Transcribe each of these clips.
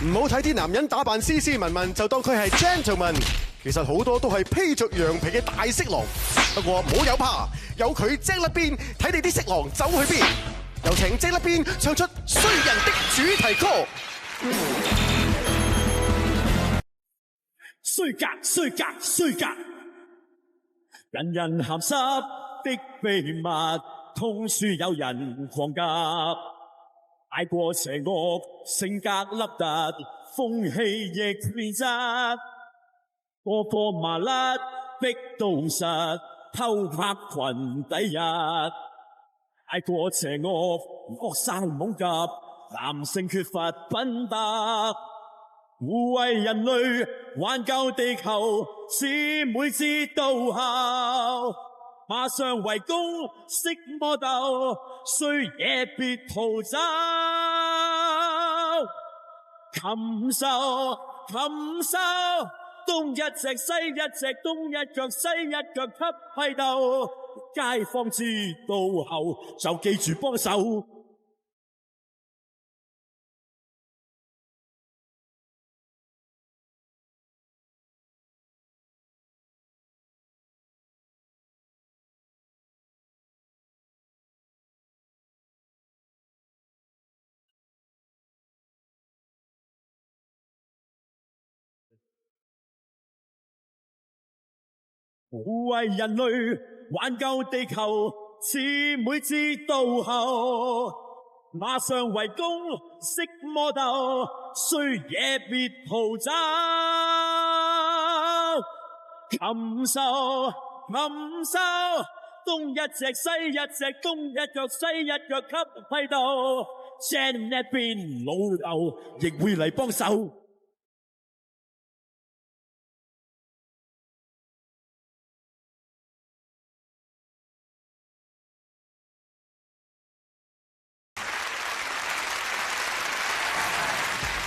唔好睇啲男人打扮斯斯文文就當佢係 gentleman， 其實好多都係披着羊皮嘅大色狼。不過唔好有怕，有佢精甩邊，睇你啲色狼走去邊。有請精甩邊唱出衰人的主題曲。衰格衰格衰格，人人鹹濕的秘密，通書有人狂夾。太過邪惡，性格凹凸，風氣亦變質。個個麻甩，逼到實，偷拍裙底日。太過邪惡，惡生懵夾，男性缺乏品德。護衛人類，挽救地球，是每次到後。馬上圍攻，識魔鬥，衰嘢別逃走。禽獸，禽獸，東一隻西一隻，東一腳西一腳給批鬥。街坊知道後，就記住幫手。護衛人類，挽救地球，是每次到後。馬上圍攻，識魔鬥，衰嘢別逃走。禽獸，禽獸，東一隻西一隻，東一腳西一腳給批鬥。正呢邊老豆亦會嚟幫手。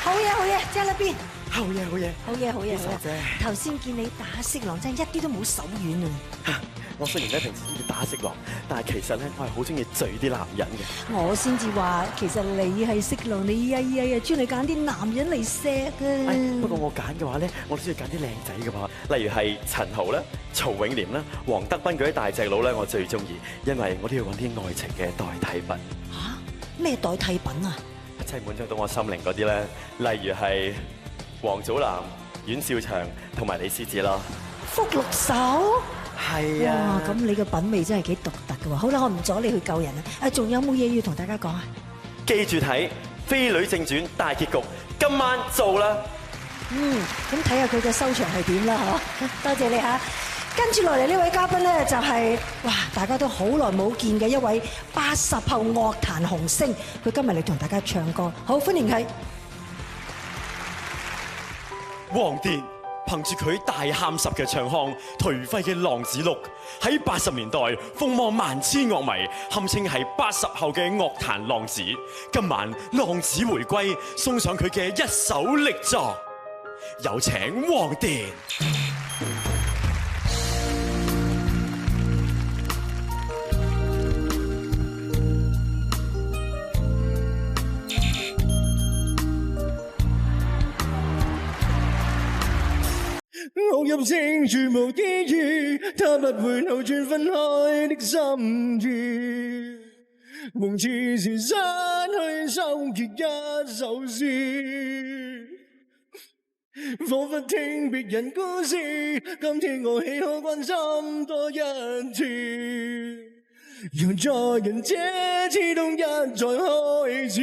好嘢好嘢，精甩邊！好嘢好嘢，好嘢好嘢好傻姐嘢！頭先見你打色狼真係一啲都冇手軟啊！我雖然咧平時中意打色狼，但係其實咧我係好中意嘴啲男人嘅。我先至話，其實你係色狼，你專嚟揀啲男人嚟錫啊！不過我揀嘅話咧，我都中意揀啲靚仔嘅喎，例如係陳豪啦、曹永廉啦、黃德斌嗰啲大隻佬咧，我最中意，因為我都要揾啲愛情嘅代替品。嚇？咩代替品啊？即係滿足到我心靈嗰啲咧，例如係王祖藍、阮兆祥同埋李思捷咯。福祿壽？係啊。哇！咁你嘅品味真係幾獨特嘅喎。好啦，我唔阻你去救人啦。仲有冇嘢要同大家講啊？記住睇《飛女正傳》大結局，今晚做啦。咁睇下佢嘅收場係點啦，嗬！多謝你嚇。跟住落嚟呢位嘉賓咧，就係哇，大家都好耐冇見嘅一位80後樂壇紅星，佢今日嚟同大家唱歌，好歡迎佢。黃殿憑住佢大喊十嘅唱腔，頹廢嘅浪子錄喺80年代風靡萬千樂迷，堪稱係80後嘅樂壇浪子。今晚浪子回歸，送上佢嘅一首力作，有請黃殿。我入情絕無意義，他不會扭轉分開的心意。夢似是失去收結一首詩，彷彿聽別人故事，今天我豈可關心多一次？讓在人這次動人再開始。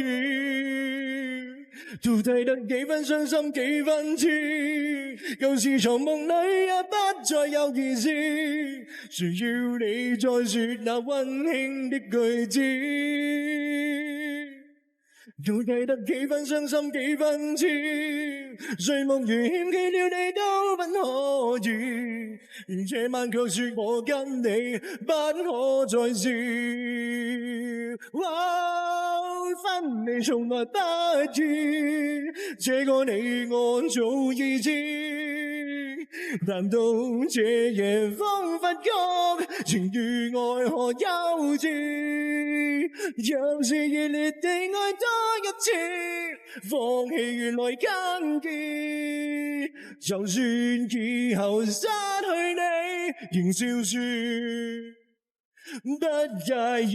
到底得幾分傷心幾分痴，舊時藏夢裏也不再有意思，誰要你再說那溫馨的句子？到底得幾分傷心幾分痴，睡夢如欠缺了你都不可以，而這晚卻說我跟你不可再是。分離從來不易，這個你我早已知。難道這夜風忽曲，情與愛何幼稚？讓是熱烈地愛多一次，放棄原來更易。就算以後失去你，仍笑說不介意。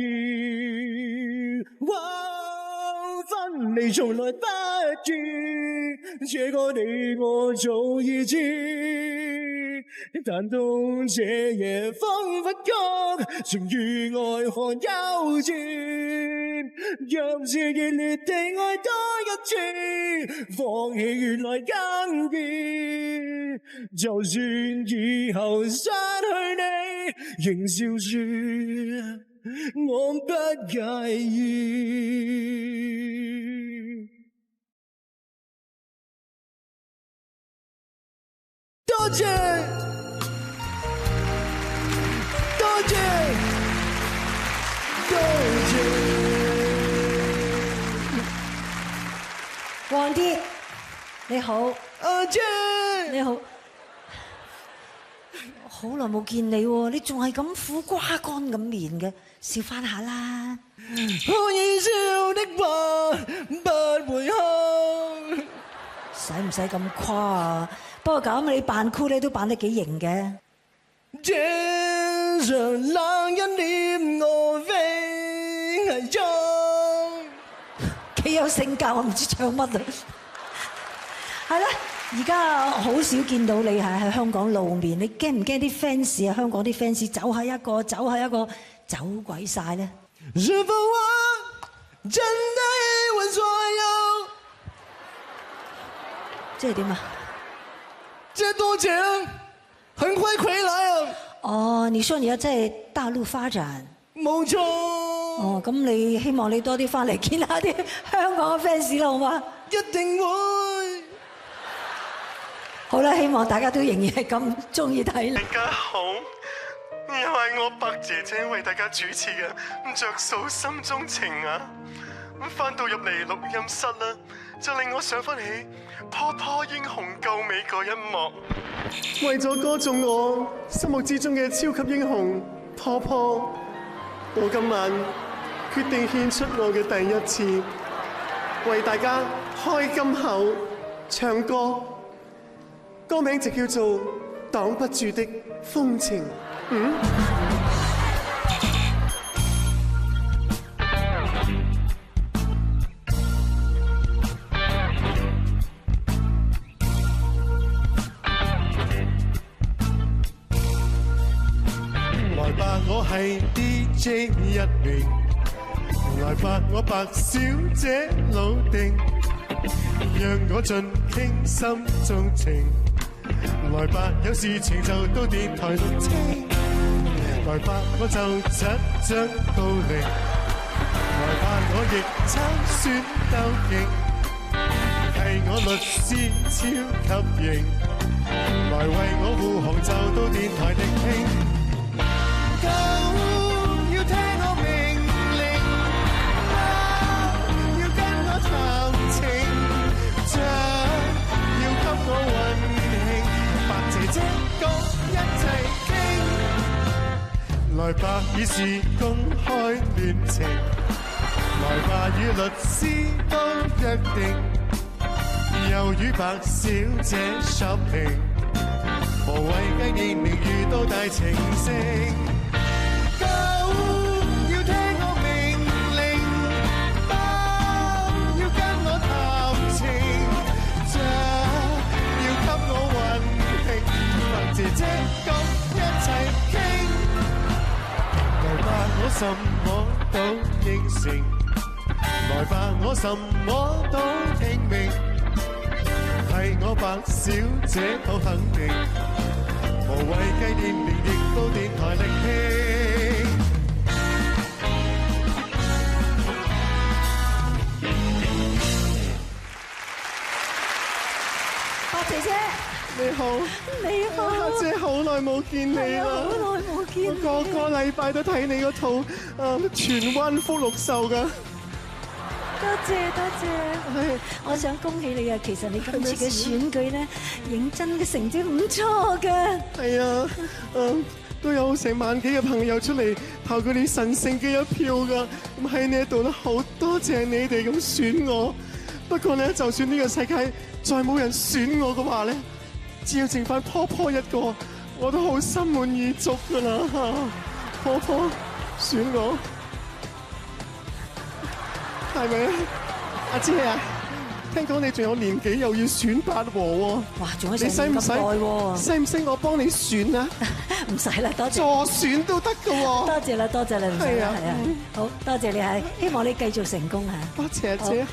分離從來不易，這個你我早已知。但到這夜彷彿覺情與愛看幼稚，若是熱烈地愛多一次，放棄原來更易。就算以後失去你，仍笑說我不介意。多謝，多謝，多謝。黃蝶，你好，阿姐，你好，好耐冇見你喎，你仲係咁苦瓜乾咁面嘅，笑翻下啦。可以笑的話不會哭。使唔使咁誇啊？不過咁你扮酷咧都扮得幾型嘅。這場冷一臉我飛係中，幾有性格，我唔知唱乜啊。係啦，而家好少見到你係喺香港露面，你驚唔驚啲 fans 啊？香港啲 fans 走下一個，走下一個，走鬼晒咧？是否我真的一無所有？即係點啊？這多錢很快回來啊！哦，你說你要在大陸發展？冇錯。哦，咁你希望你多啲翻嚟見下啲香港嘅 fans 啦，好嗎？一定會。好啦，希望大家都仍然係咁中意睇你。大家好，又係我白姐姐為大家主持嘅《着數心中情》啊！咁翻到入嚟錄音室啦，就令我想翻起波波英雄救美嗰一幕。為咗歌頌我心目之中嘅超級英雄波波，我今晚決定獻出我嘅第一次，為大家開金口唱歌。歌名就叫做《擋不住的風情》。來吧，我係 DJ 一名，來吧，我白小姐老定，讓我盡傾心中情。來吧，有事情就到電台錄清。來吧，我就執掌到力。來吧，我亦參選鬥勁，係我律師超級型。來為我護航就到電台力拼。狗要聽我命令，貓要跟我談情，雀要給我運。姐姐講一齊傾，來吧，以示公開戀情，來吧，與律師都約定，又與白小姐 shopping， 無謂計年齡遇到大情聖。狗要聽我命令，貓要跟我談情，雀要給我運。姐姐講一齊傾，來吧，我什麼都應承，來吧，我什麼都聽命，係我白小姐好肯定，無謂計年齡亦到電台力傾。白姐姐。你好，你好，家姐好耐冇見你啦，好耐冇見你，我個禮拜都睇你嗰套荃灣福祿壽噶。多謝多謝，我想恭喜你啊！其實你今次嘅選舉咧，認真嘅成績唔錯嘅。係啊，都有成萬幾嘅朋友出嚟投佢哋神聖嘅一票噶。咁喺呢一度咧，好多謝你哋咁選我。不過咧，就算呢個世界再冇人選我嘅話咧，只要剩翻婆婆一個，我都好心滿意足噶啦。婆婆選我，係咪啊？阿姐啊，聽講你仲有年紀，又要選八和喎。哇，仲有你使唔使？咁耐喎？使唔使我幫你選啊？唔使啦，多謝。助選都得噶喎。多謝啦，多謝啦，唔使啦，係啊係啊，好多謝你係，希望你繼續成功嚇。多謝阿姐。